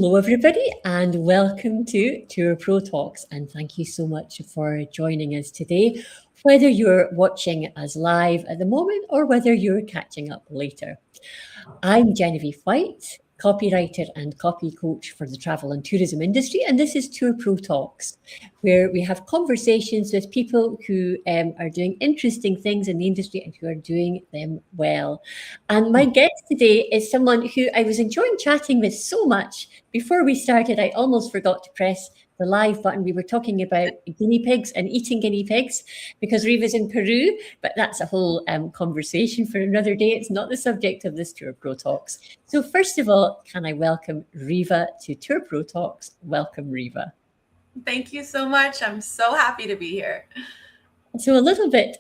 Hello, everybody, and welcome to Tour Pro Talks. And thank you so much for joining us today, whether you're watching us live at the moment or whether you're catching up later. I'm Genevieve White, copywriter and copy coach for the travel and tourism industry, and this is Tour Pro Talks, where we have conversations with people who are doing interesting things in the industry and who are doing them well. And my guest today is someone who I was enjoying chatting with so much. Before we started, I almost forgot to press the live button. We were talking about guinea pigs and eating guinea pigs because Riva's in Peru, but that's a whole conversation for another day. It's not the subject of this Tour Pro Talks. So first of all, can I welcome Riva to Tour Pro Talks? Welcome, Riva. Thank you so much. I'm so happy to be here. So a little bit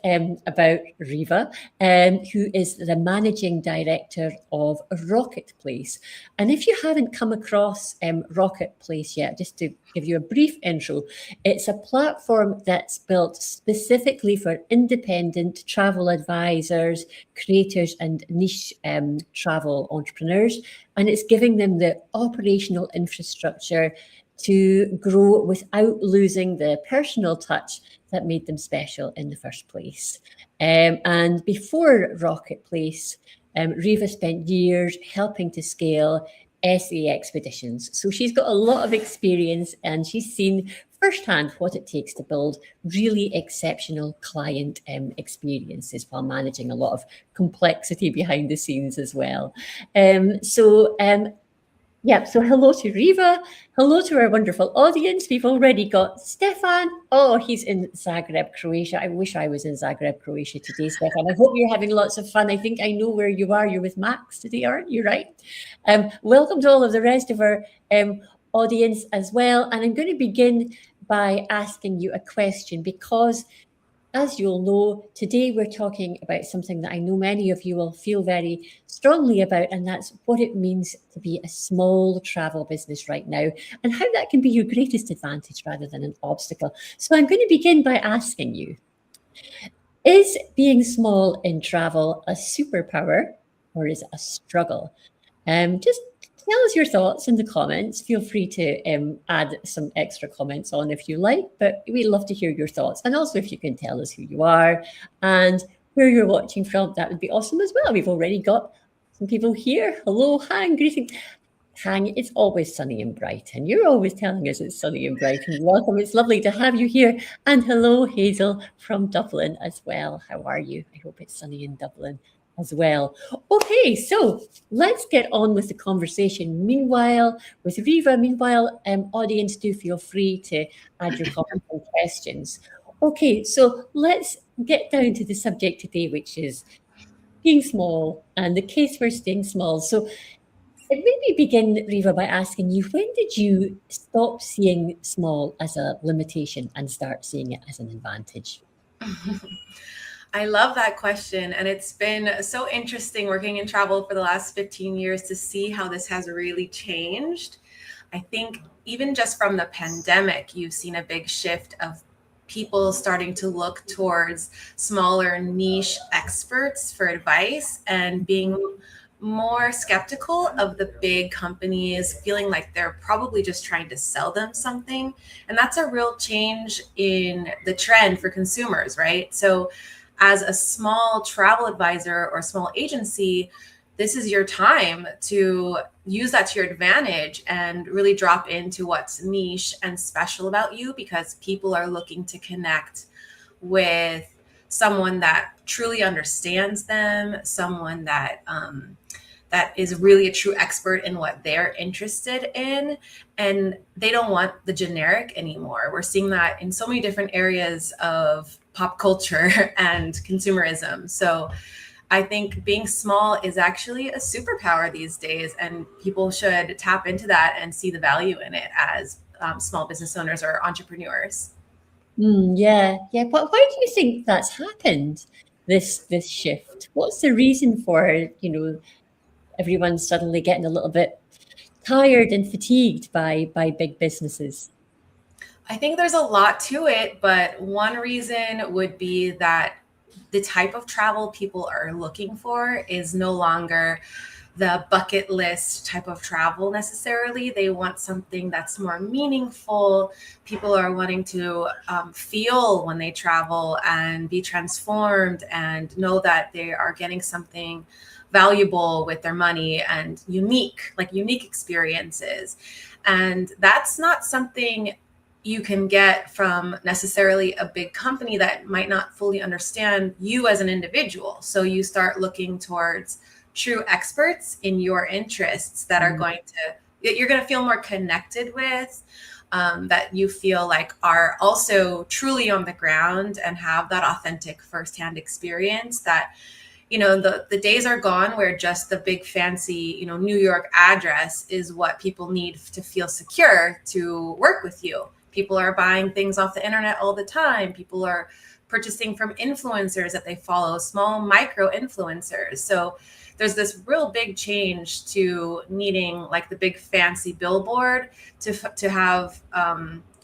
about Riva, who is the managing director of Rocket Place. And if you haven't come across Rocket Place yet, just to give you a brief intro, it's a platform that's built specifically for independent travel advisors, creators, and niche travel entrepreneurs. And it's giving them the operational infrastructure to grow without losing the personal touch that made them special in the first place. And before Rocket Place, Riva spent years helping to scale SA Expeditions. So she's got a lot of experience and she's seen firsthand what it takes to build really exceptional client experiences while managing a lot of complexity behind the scenes as well. So hello to Riva. Hello to our wonderful audience. We've already got Stefan. Oh, he's in Zagreb, Croatia. I wish I was in Zagreb, Croatia today, Stefan. I hope you're having lots of fun. I think I know where you are. You're with Max today, aren't you, right? Welcome to all of the rest of our audience as well. And I'm going to begin by asking you a question because as you'll know, today we're talking about something that I know many of you will feel very strongly about, and that's what it means to be a small travel business right now and how that can be your greatest advantage rather than an obstacle. So I'm going to begin by asking you, is being small in travel a superpower or is it a struggle? Just tell us your thoughts in the comments. Feel free to add some extra comments on if you like, but we'd love to hear your thoughts. And also if you can tell us who you are and where you're watching from, that would be awesome as well. We've already got some people here. Hello, Hang, greetings. Hang, it's always sunny in Brighton. You're always telling us it's sunny in Brighton. Welcome. It's lovely to have you here. And hello, Hazel from Dublin as well. How are you? I hope it's sunny in Dublin as well. Okay, so let's get on with the conversation. Meanwhile, with Riva, audience, do feel free to add your comments and questions. Okay, so let's get down to the subject today, which is being small and the case for staying small. So maybe begin, Riva, by asking you, when did you stop seeing small as a limitation and start seeing it as an advantage? I love that question. And it's been so interesting working in travel for the last 15 years to see how this has really changed. I think even just from the pandemic, you've seen a big shift of people starting to look towards smaller niche experts for advice and being more skeptical of the big companies, feeling like they're probably just trying to sell them something. And that's a real change in the trend for consumers, right? So as a small travel advisor or small agency, this is your time to use that to your advantage and really drop into what's niche and special about you, because people are looking to connect with someone that truly understands them, someone that is really a true expert in what they're interested in, and they don't want the generic anymore. We're seeing that in so many different areas of pop culture and consumerism. So I think being small is actually a superpower these days, and people should tap into that and see the value in it as small business owners or entrepreneurs. Yeah. But why do you think that's happened? This shift. What's the reason for everyone suddenly getting a little bit tired and fatigued by big businesses? I think there's a lot to it, but one reason would be that the type of travel people are looking for is no longer the bucket list type of travel necessarily. They want something that's more meaningful. People are wanting to feel when they travel and be transformed and know that they are getting something valuable with their money and unique experiences. And that's not something you can get from necessarily a big company that might not fully understand you as an individual. So you start looking towards true experts in your interests that are you're going to feel more connected with, that you feel like are also truly on the ground and have that authentic firsthand experience. That, the days are gone where just the big fancy, New York address is what people need to feel secure to work with you. People are buying things off the internet all the time. People are purchasing from influencers that they follow, small micro influencers. So there's this real big change to needing like the big fancy billboard to have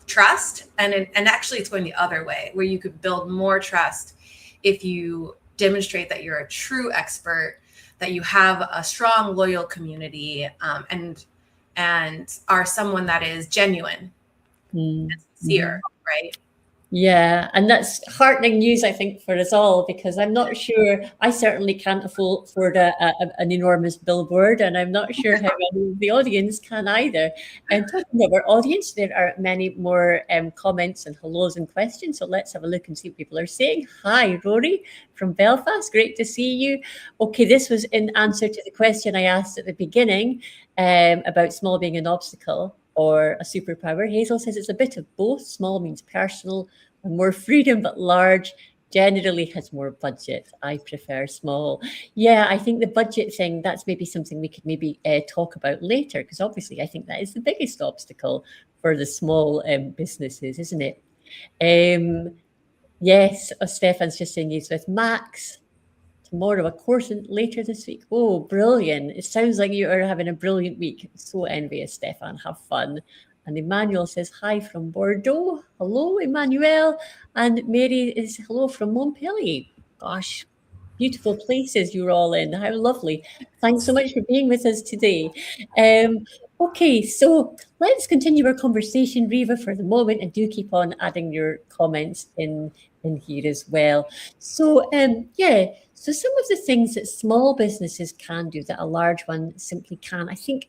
trust. And actually it's going the other way, where you could build more trust if you demonstrate that you're a true expert, that you have a strong, loyal community, and are someone that is genuine and sincere, right? Yeah, and that's heartening news, I think, for us all, because I'm not sure, I certainly can't afford an enormous billboard, and I'm not sure how many of the audience can either. And talking about our audience, there are many more comments and hellos and questions, so let's have a look and see what people are saying. Hi, Rory from Belfast, great to see you. Okay, this was in answer to the question I asked at the beginning about small being an obstacle or a superpower. Hazel says it's a bit of both. Small means personal and more freedom, but large generally has more budget. I prefer small. Yeah, I think the budget thing, that's maybe something we could maybe talk about later, because obviously I think that is the biggest obstacle for the small businesses, isn't it? Yes, Stefan's just saying he's with Max. Tomorrow, a course later this week. Oh, brilliant. It sounds like you are having a brilliant week. So envious, Stefan. Have fun. And Emmanuel says hi from Bordeaux. Hello, Emmanuel. And Mary is hello from Montpellier. Gosh, beautiful places you're all in. How lovely. Thanks so much for being with us today. Okay, so let's continue our conversation, Riva, for the moment, and do keep on adding your comments in here as well. So, so some of the things that small businesses can do that a large one simply can't, I think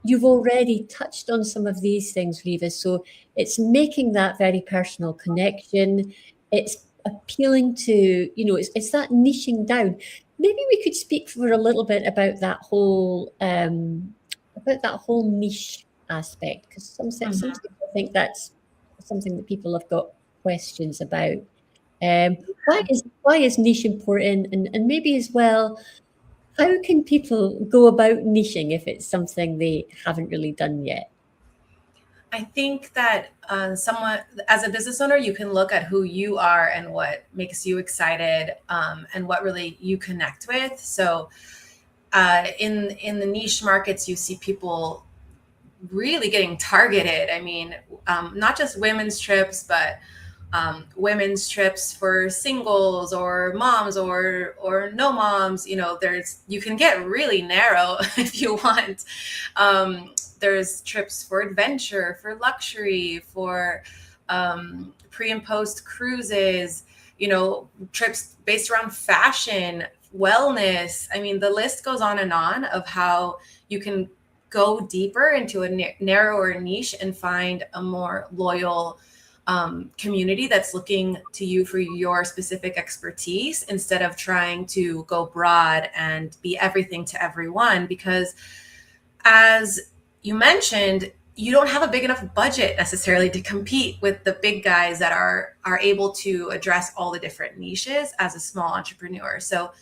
you've already touched on some of these things, Riva. So it's making that very personal connection. It's appealing to, it's that niching down. Maybe we could speak for a little bit about that whole niche aspect, because sometimes I think that's something that people have got questions about. Why is niche important, and maybe as well, how can people go about niching if it's something they haven't really done yet? I think that someone, as a business owner, you can look at who you are and what makes you excited, and what really you connect with. So in the niche markets, you see people really getting targeted. I mean, not just women's trips, but women's trips for singles or moms or no moms. You can get really narrow if you want. There's trips for adventure, for luxury, for pre and post cruises, trips based around fashion, wellness. I mean, the list goes on and on of how you can go deeper into a narrower niche and find a more loyal community that's looking to you for your specific expertise, instead of trying to go broad and be everything to everyone. Because as you mentioned, you don't have a big enough budget necessarily to compete with the big guys that are able to address all the different niches as a small entrepreneur. So,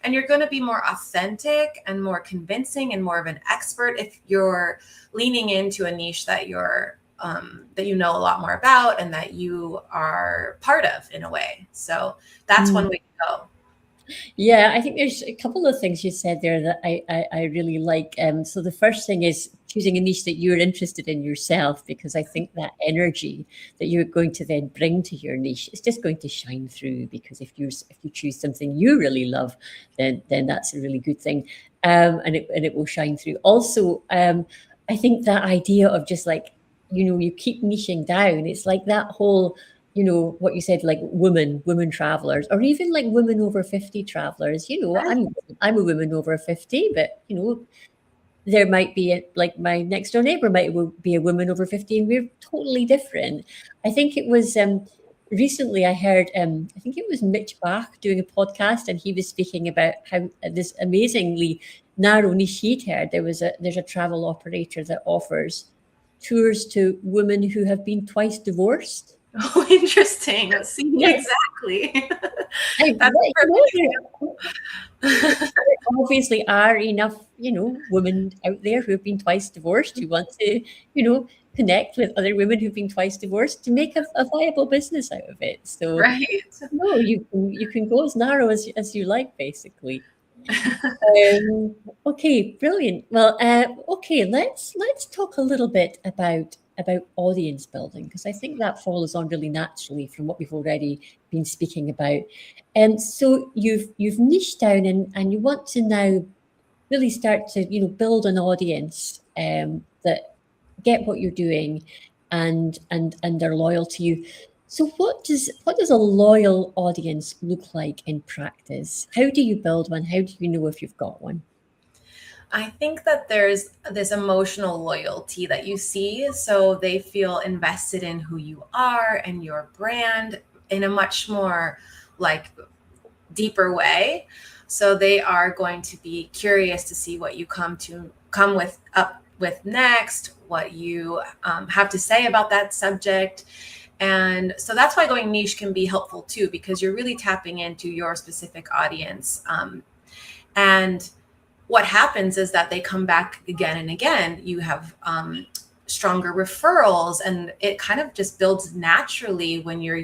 and you're going to be more authentic and more convincing and more of an expert if you're leaning into a niche that that you know a lot more about and that you are part of in a way. So that's one way to go. Yeah, I think there's a couple of things you said there that I really like. So the first thing is choosing a niche that you're interested in yourself, because I think that energy that you're going to then bring to your niche is just going to shine through. Because if you choose something you really love, then that's a really good thing. and it will shine through. Also, I think that idea of just like, you keep niching down. It's like that whole, what you said, like women travelers, or even like women over 50 travelers. Right. I'm a woman over 50, but there might be like my next door neighbor might be a woman over 50, and we're totally different. I think it was recently I heard I think it was Mitch Bach doing a podcast, and he was speaking about how this amazingly narrow niche he'd heard. There's a travel operator that offers tours to women who have been twice divorced. Oh, interesting. See, Yeah. exactly. I, That's there perfect. obviously are enough, women out there who have been twice divorced who want to, connect with other women who've been twice divorced to make a viable business out of it. So Right. no, you can go as narrow as you like, basically. Okay, brilliant. Well, okay, let's talk a little bit about audience building, because I think that follows on really naturally from what we've already been speaking about. And so you've niched down, and you want to now really start to build an audience that get what you're doing and they're loyal to you. So what does a loyal audience look like in practice? How do you build one? How do you know if you've got one? I think that there's this emotional loyalty that you see. So they feel invested in who you are and your brand in a much more like deeper way. So they are going to be curious to see what you come with next, what you have to say about that subject. And so that's why going niche can be helpful too, because you're really tapping into your specific audience. And what happens is that they come back again and again. You have stronger referrals, and it kind of just builds naturally when you're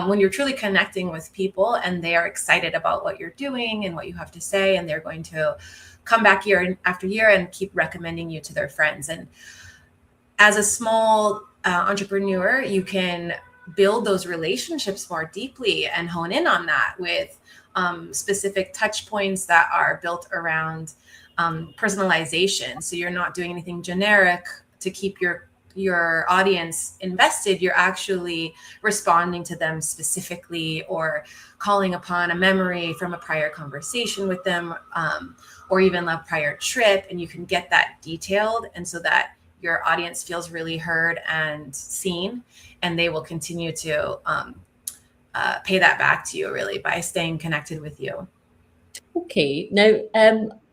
when you're truly connecting with people and they are excited about what you're doing and what you have to say, and they're going to come back year after year and keep recommending you to their friends. And as a small entrepreneur, you can build those relationships more deeply and hone in on that with specific touch points that are built around personalization. So you're not doing anything generic to keep your audience invested. You're actually responding to them specifically, or calling upon a memory from a prior conversation with them, or even a prior trip, and you can get that detailed, and so that your audience feels really heard and seen, and they will continue to pay that back to you, really, by staying connected with you. Okay, now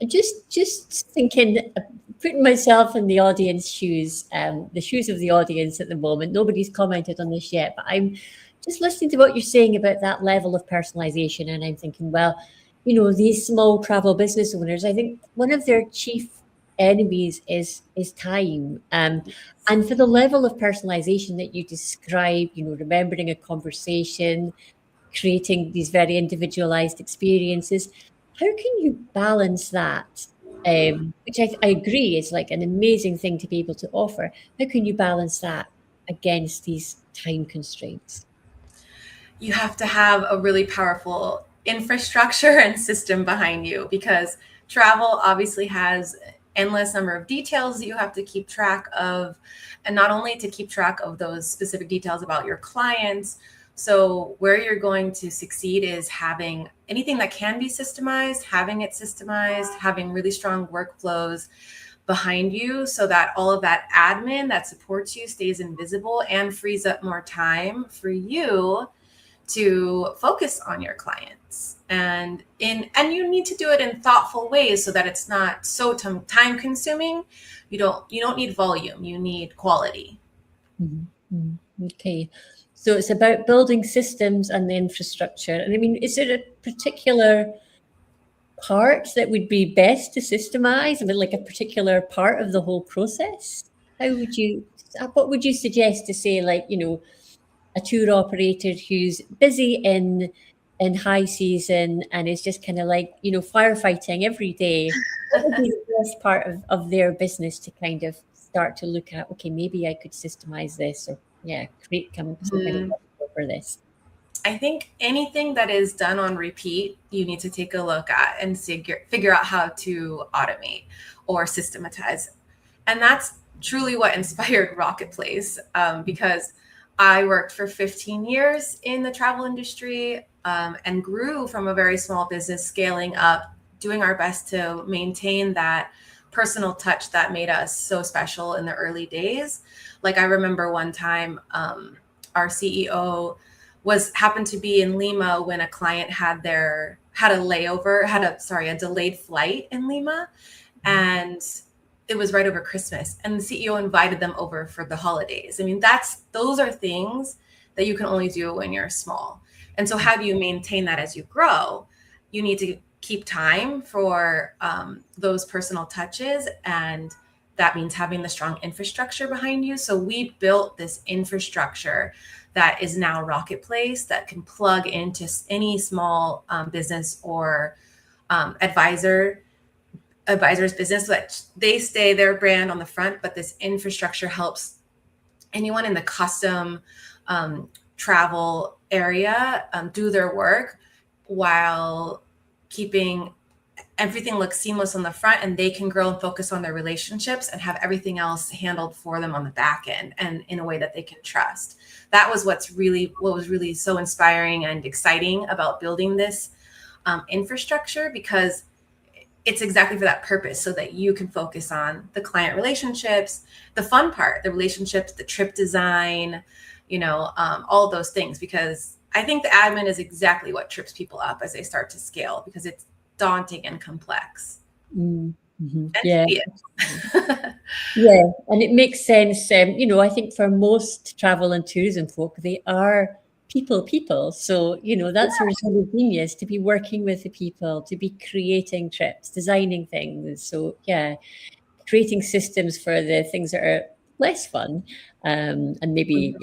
just thinking, putting myself in the audience shoes, the shoes of the audience at the moment. Nobody's commented on this yet, but I'm just listening to what you're saying about that level of personalization, and I'm thinking, well, these small travel business owners, I think one of their chief enemies is time. And for the level of personalization that you describe, remembering a conversation, creating these very individualized experiences, how can you balance that? Which I agree is like an amazing thing to be able to offer. How can you balance that against these time constraints? You have to have a really powerful infrastructure and system behind you, because travel obviously has endless number of details that you have to keep track of, and not only to keep track of those specific details about your clients. So where you're going to succeed is having anything that can be systemized, having it systemized, having really strong workflows behind you, so that all of that admin that supports you stays invisible and frees up more time for you to focus on your clients. And you need to do it in thoughtful ways so that it's not so time consuming. You don't need volume, you need quality. Mm-hmm. Okay, so it's about building systems and the infrastructure. And I mean, is there a particular part that would be best to systemize? I mean, like a particular part of the whole process? What would you suggest to say, like, a tour operator who's busy in high season and is just kind of like, firefighting every day? What would be the best part of their business to kind of start to look at, okay, maybe I could systemize this, or create some kind of workflow for this? I think anything that is done on repeat, you need to take a look at and figure out how to automate or systematize. And that's truly what inspired Rocket Place, because I worked for 15 years in the travel industry, and grew from a very small business, scaling up, doing our best to maintain that personal touch that made us so special in the early days. Like I remember one time, our CEO happened to be in Lima when a client had a delayed flight in Lima, and it was right over Christmas, and the CEO invited them over for the holidays. I mean, those are things that you can only do when you're small. And so how do you maintain that as you grow? You need to keep time for those personal touches, and that means having the strong infrastructure behind you. So we built this infrastructure that is now Rocket Place that can plug into any small business or advisor's business, so that they stay their brand on the front, but this infrastructure helps anyone in the custom travel area do their work while keeping everything look seamless on the front, and they can grow and focus on their relationships and have everything else handled for them on the back end and in a way that they can trust. That was what was really so inspiring and exciting about building this infrastructure, because it's exactly for that purpose, so that you can focus on the client relationships, the fun part, the relationships, the trip design, all those things. Because I think the admin is exactly what trips people up as they start to scale, because it's daunting and complex. Mm-hmm. And Yeah. tedious. Yeah, and it makes sense. I think for most travel and tourism folk, they are people. So, that's a result of genius, to be working with the people, to be creating trips, designing things. So, yeah, creating systems for the things that are less fun, and maybe,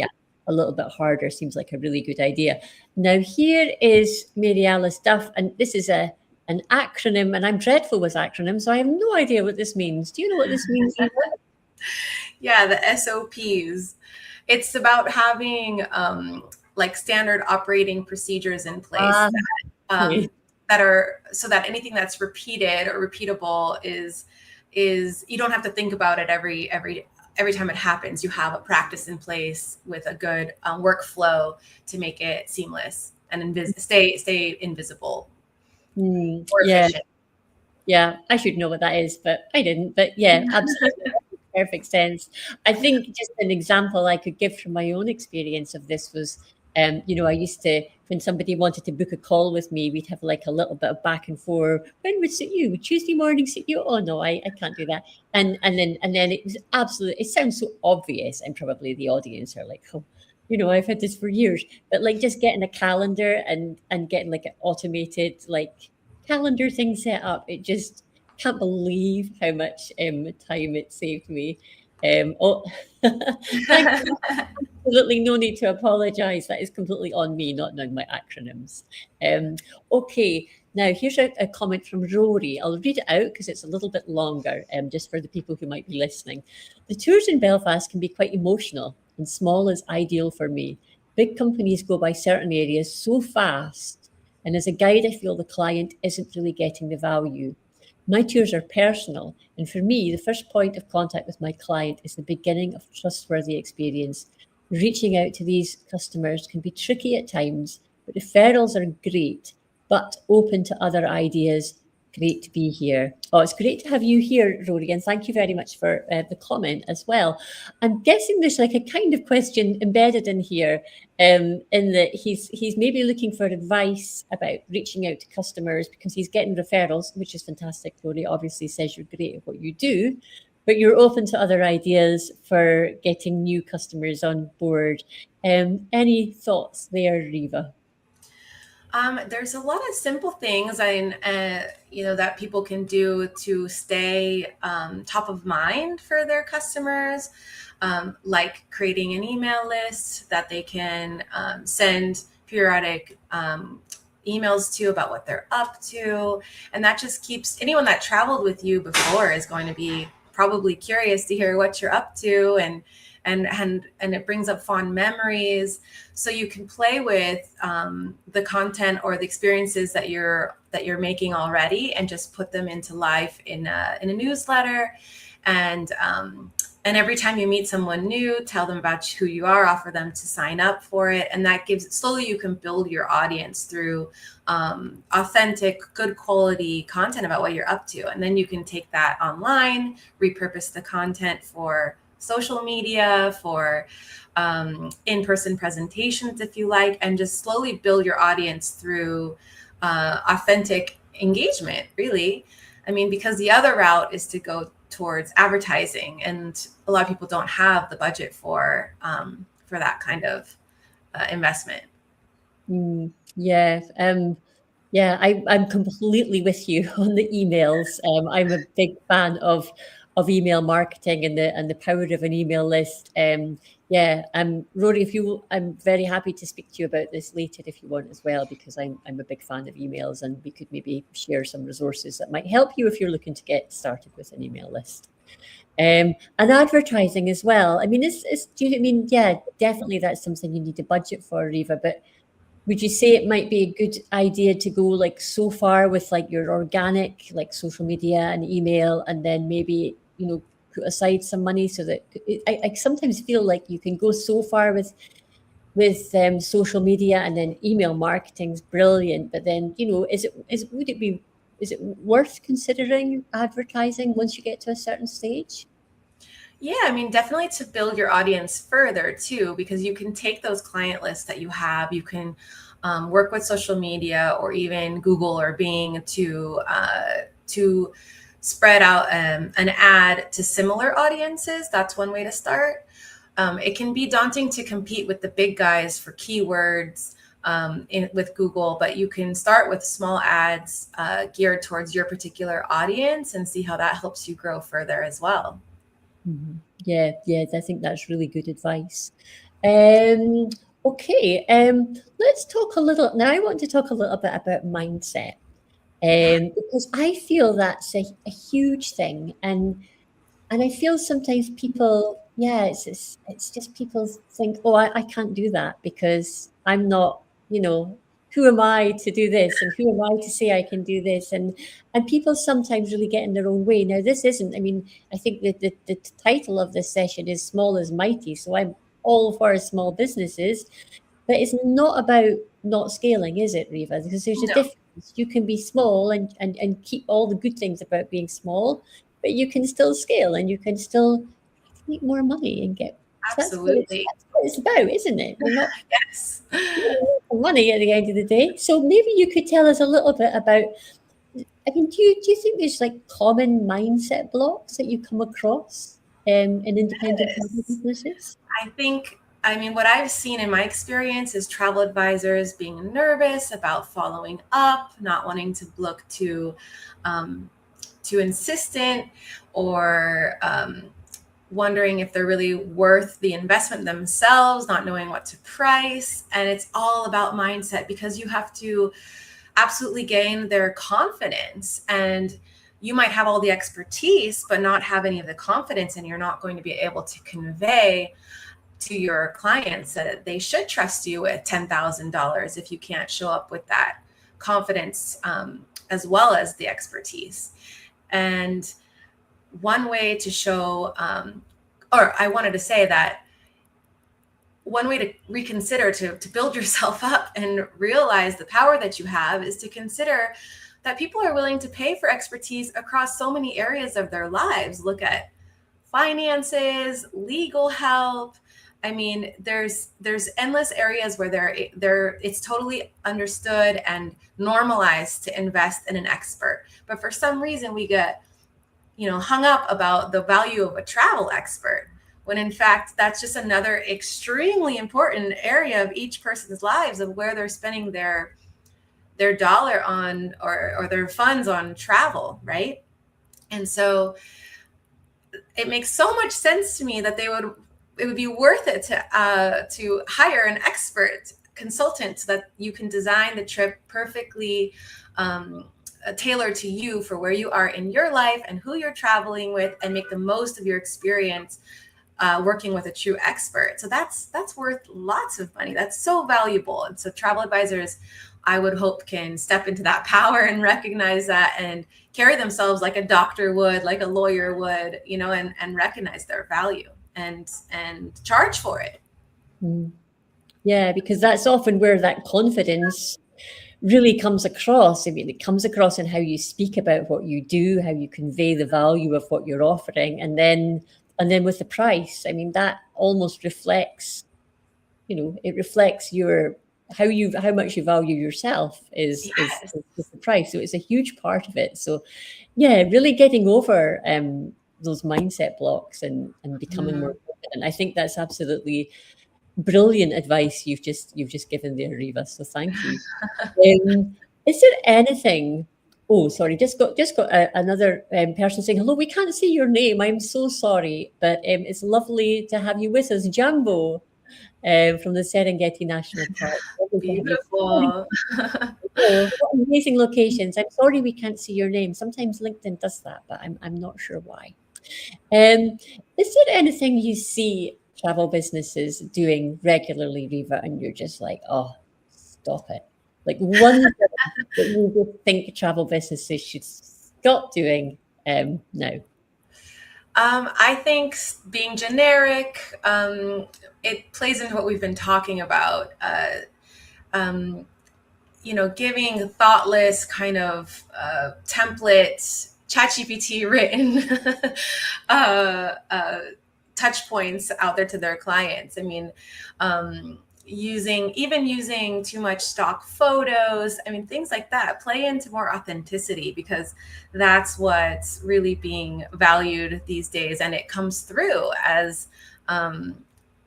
a little bit harder seems like a really good idea. Now, here is Mary Alice Duff, and this is an acronym, and I'm dreadful with acronyms, so I have no idea what this means. Do you know what this means? Yeah, the SOPs. It's about having like standard operating procedures in place that are, so that anything that's repeated or repeatable is you don't have to think about it every time it happens. You have a practice in place with a good workflow to make it seamless and stay invisible. Yeah, I should know what that is, but I didn't. But yeah, absolutely. Perfect sense. I think just an example I could give from my own experience of this was, I used to, when somebody wanted to book a call with me, we'd have like a little bit of back and forth. When would suit you? Would Tuesday morning suit you? Oh no, I can't do that. And then it was absolutely, it sounds so obvious, and probably the audience are like, oh, I've had this for years. But like just getting a calendar and getting like an automated like calendar thing set up, it just can't believe how much time it saved me. Thank you. Absolutely no need to apologize. That is completely on me, not knowing my acronyms. Okay, now here's a comment from Rory. I'll read it out because it's a little bit longer, just for the people who might be listening. The tours in Belfast can be quite emotional, and small is ideal for me. Big companies go by certain areas so fast, and as a guide, I feel the client isn't really getting the value. My tours are personal, and for me, the first point of contact with my client is the beginning of a trustworthy experience. Reaching out to these customers can be tricky at times, but referrals are great, but open to other ideas. Great to be here. Oh, it's great to have you here, Rory, and thank you very much for the comment as well. I'm guessing there's like a kind of question embedded in here, in that he's maybe looking for advice about reaching out to customers because he's getting referrals, which is fantastic. Rory obviously says you're great at what you do, but you're open to other ideas for getting new customers on board. Any thoughts there, Riva? There's a lot of simple things that people can do to stay top of mind for their customers, like creating an email list that they can send periodic emails to about what they're up to. And that just keeps anyone that traveled with you before is going to be probably curious to hear what you're up to, and it brings up fond memories. So you can play with the content or the experiences that you're making already, and just put them into life in a newsletter. And every time you meet someone new, tell them about who you are, offer them to sign up for it. And that gives, slowly you can build your audience through authentic, good quality content about what you're up to. And then you can take that online, repurpose the content for social media, for in-person presentations if you like, and just slowly build your audience through authentic engagement, really. I mean, because the other route is to go towards advertising, and a lot of people don't have the budget for that kind of investment. Yeah. I'm completely with you on the emails. I'm a big fan of email marketing and the power of an email list. Rory, I'm very happy to speak to you about this later if you want as well, because I'm a big fan of emails, and we could maybe share some resources that might help you if you're looking to get started with an email list. And advertising as well. I mean, definitely that's something you need a budget for, Riva, but would you say it might be a good idea to go like so far with like your organic, like social media and email, and then maybe, put aside some money so that I sometimes feel like you can go so far with social media, and then email marketing's brilliant, but then, is it worth considering advertising once you get to a certain stage? Yeah, I mean, definitely to build your audience further too, because you can take those client lists that you have, you can work with social media or even Google or Bing to spread out an ad to similar audiences. That's one way to start. It can be daunting to compete with the big guys for keywords with Google, but you can start with small ads geared towards your particular audience and see how that helps you grow further as well. Mm-hmm. Yeah, I think that's really good advice. Okay, let's talk a little. Now I want to talk a little bit about mindset, because I feel that's a huge thing, and I feel sometimes people, it's just people think, oh, I can't do that because I'm not, who am I to do this, and who am I to say I can do this, and people sometimes really get in their own way. Now, this isn't. I mean, I think that the title of this session is "Small is Mighty," so I'm all for small businesses, but it's not about not scaling, is it, Riva? Because there's a difference. You can be small and keep all the good things about being small, but you can still scale and you can still make more money and get. Absolutely. That's what it's about, isn't it? We're not Yes. money at the end of the day. So maybe you could tell us a little bit about. I mean, do you think there's like common mindset blocks that you come across in independent businesses? I mean, what I've seen in my experience is travel advisors being nervous about following up, not wanting to look too insistent, or wondering if they're really worth the investment themselves, not knowing what to price. And it's all about mindset, because you have to absolutely gain their confidence. And you might have all the expertise, but not have any of the confidence, and you're not going to be able to convey to your clients that they should trust you with $10,000 if you can't show up with that confidence as well as the expertise. And one way to show, or I wanted to say that one way to reconsider, to build yourself up and realize the power that you have, is to consider that people are willing to pay for expertise across so many areas of their lives. Look at finances, legal help. I mean, there's endless areas where it's totally understood and normalized to invest in an expert. But for some reason we get, hung up about the value of a travel expert, when in fact that's just another extremely important area of each person's lives, of where they're spending their dollar on, or their funds on travel, right? And so it makes so much sense to me that it would be worth it to hire an expert consultant so that you can design the trip perfectly tailored to you for where you are in your life and who you're traveling with, and make the most of your experience working with a true expert. So that's worth lots of money. That's so valuable. And so travel advisors, I would hope, can step into that power and recognize that and carry themselves like a doctor would, like a lawyer would, you know, and recognize their value and charge for it. Yeah, because that's often where that confidence really comes across. I mean, it comes across in how you speak about what you do, how you convey the value of what you're offering, and then with the price. I mean, that almost reflects, you know, it reflects your how much you value yourself is the price. So it's a huge part of it. So yeah, really getting over those mindset blocks and becoming more confident. I think that's absolutely brilliant advice you've just given there, Riva. So thank you. Is there anything? Oh, sorry, just got another person saying hello. We can't see your name. I'm so sorry, but it's lovely to have you with us, Jambo, from the Serengeti National Park. Beautiful. Oh, what amazing locations. I'm sorry we can't see your name. Sometimes LinkedIn does that, but I'm not sure why. Is there anything you see travel businesses doing regularly, Riva, and you're just like, oh, stop it? Like one thing that you just think travel businesses should stop doing now? I think being generic, it plays into what we've been talking about. You know, giving thoughtless kind of template, ChatGPT written touch points out there to their clients. I mean, using too much stock photos. I mean, things like that play into more authenticity, because that's what's really being valued these days. And it comes through as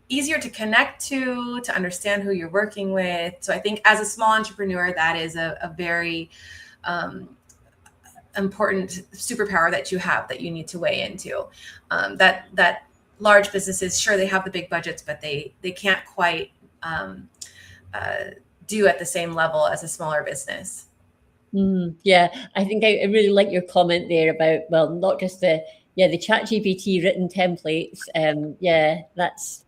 easier to connect to understand who you're working with. So I think as a small entrepreneur, that is a very important superpower that you have, that you need to weigh into. That large businesses, sure, they have the big budgets, but they can't quite do at the same level as a smaller business. Yeah, I think I really like your comment there about, well, not just the ChatGPT written templates. Yeah, that's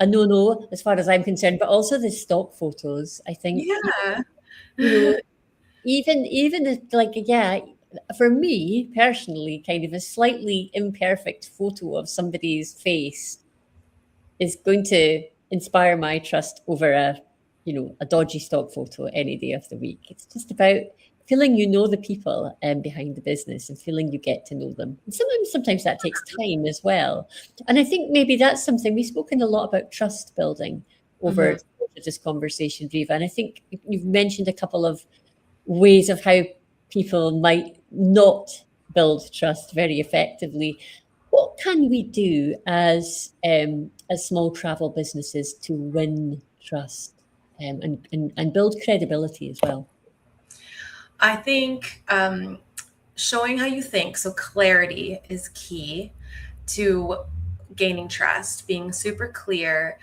a no as far as I'm concerned, but also the stock photos. I think, yeah, you know, even like, yeah, for me personally, kind of a slightly imperfect photo of somebody's face is going to inspire my trust over a dodgy stock photo any day of the week. It's just about feeling you know the people behind the business and feeling you get to know them. And sometimes that takes time as well. And I think maybe that's something we've spoken a lot about, trust building over this conversation, Riva. And I think you've mentioned a couple of ways of how people might not build trust very effectively. What can we do as small travel businesses to win trust and build credibility as well? I think showing how you think, so clarity is key to gaining trust, being super clear,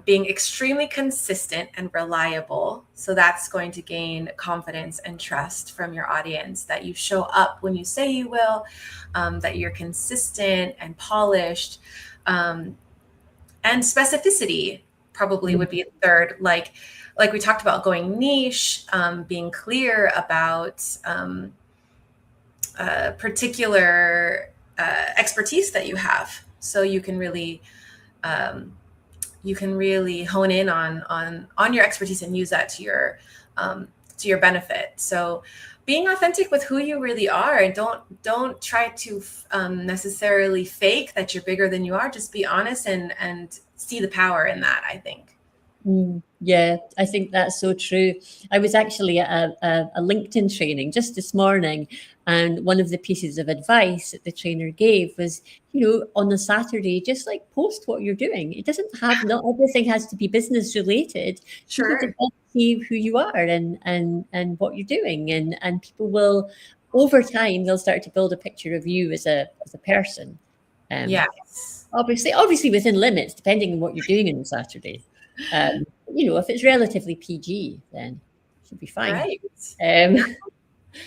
being extremely consistent and reliable. So that's going to gain confidence and trust from your audience, that you show up when you say you will, that you're consistent and polished, and specificity probably would be a third. Like we talked about, going niche, being clear about particular expertise that you have, so you can really hone in on your expertise and use that to your benefit. So being authentic with who you really are, and don't try to necessarily fake that you're bigger than you are. Just be honest and see the power in that, I think. Yeah, I think that's so true. I was actually at a LinkedIn training just this morning, and one of the pieces of advice that the trainer gave was, on a Saturday, just like post what you're doing. It doesn't have, not everything has to be business related. Sure. People just see who you are and what you're doing, and people will, over time, they'll start to build a picture of you as a person. Yes. Obviously within limits, depending on what you're doing on Saturday. If it's relatively PG, then it should be fine. Right.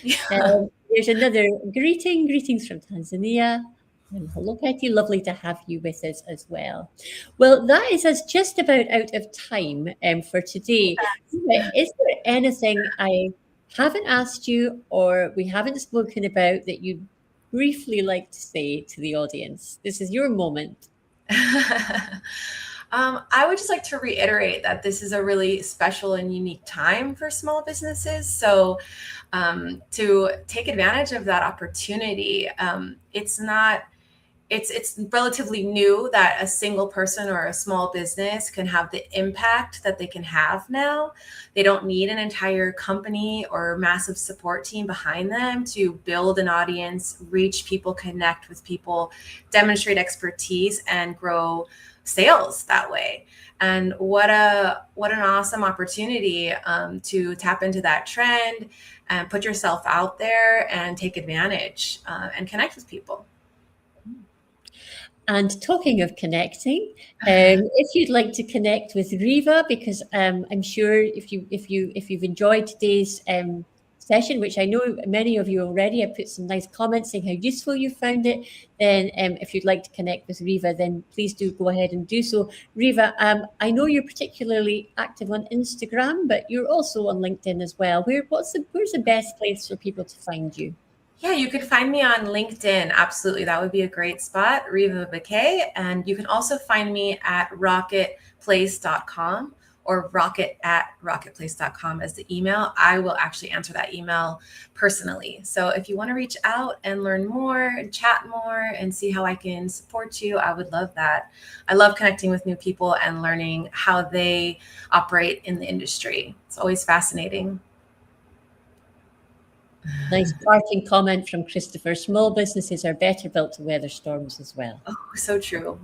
Yeah. There's another greetings from Tanzania. And hello, Petty. Lovely to have you with us as well. Well, that is us just about out of time for today. Is there anything I haven't asked you or we haven't spoken about that you'd briefly like to say to the audience? This is your moment. I would just like to reiterate that this is a really special and unique time for small businesses. So, to take advantage of that opportunity, it's relatively new that a single person or a small business can have the impact that they can have now. They don't need an entire company or massive support team behind them to build an audience, reach people, connect with people, demonstrate expertise, and grow sales that way. And what an awesome opportunity to tap into that trend and put yourself out there and take advantage and connect with people. And talking of connecting, if you'd like to connect with Riva, because I'm sure if you've enjoyed today's session, which I know many of you already have put some nice comments saying how useful you found it, then if you'd like to connect with Riva, then please do go ahead and do so. Riva, I know you're particularly active on Instagram, but you're also on LinkedIn as well. Where's the best place for people to find you? Yeah, you can find me on LinkedIn. Absolutely. That would be a great spot, Riva Bakay. And you can also find me at rocketplace.com or rocket@rocketplace.com as the email. I will actually answer that email personally. So if you want to reach out and learn more and chat more and see how I can support you, I would love that. I love connecting with new people and learning how they operate in the industry. It's always fascinating. Nice parting comment from Christopher. Small businesses are better built to weather storms as well. Oh, so true.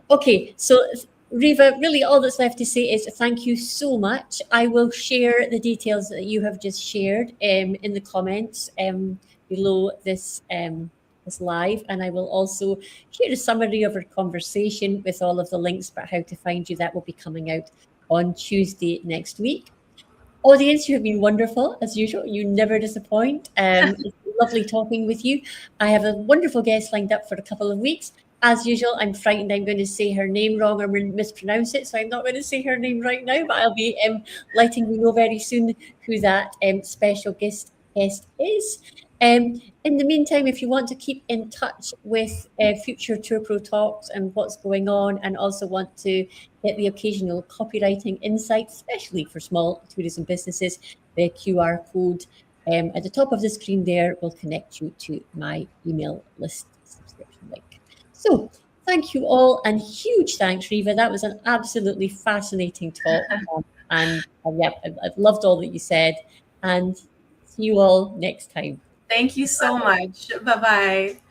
Okay, so Riva, really all that's left to say is thank you so much. I will share the details that you have just shared in the comments below this live, and I will also share a summary of our conversation with all of the links about how to find you. That will be coming out on Tuesday next week. Audience, you have been wonderful as usual. You never disappoint. It's lovely talking with you. I have a wonderful guest lined up for a couple of weeks. As usual, I'm frightened I'm going to say her name wrong or mispronounce it, so I'm not going to say her name right now, but I'll be letting you know very soon who that special guest is. In the meantime, if you want to keep in touch with future Tour Pro talks and what's going on, and also want to get the occasional copywriting insights, especially for small tourism businesses, the QR code at the top of the screen there will connect you to my email list subscription link. So thank you all, and huge thanks, Riva. That was an absolutely fascinating talk. And yeah, I've loved all that you said, and see you all next time. Thank you so much. Bye-bye.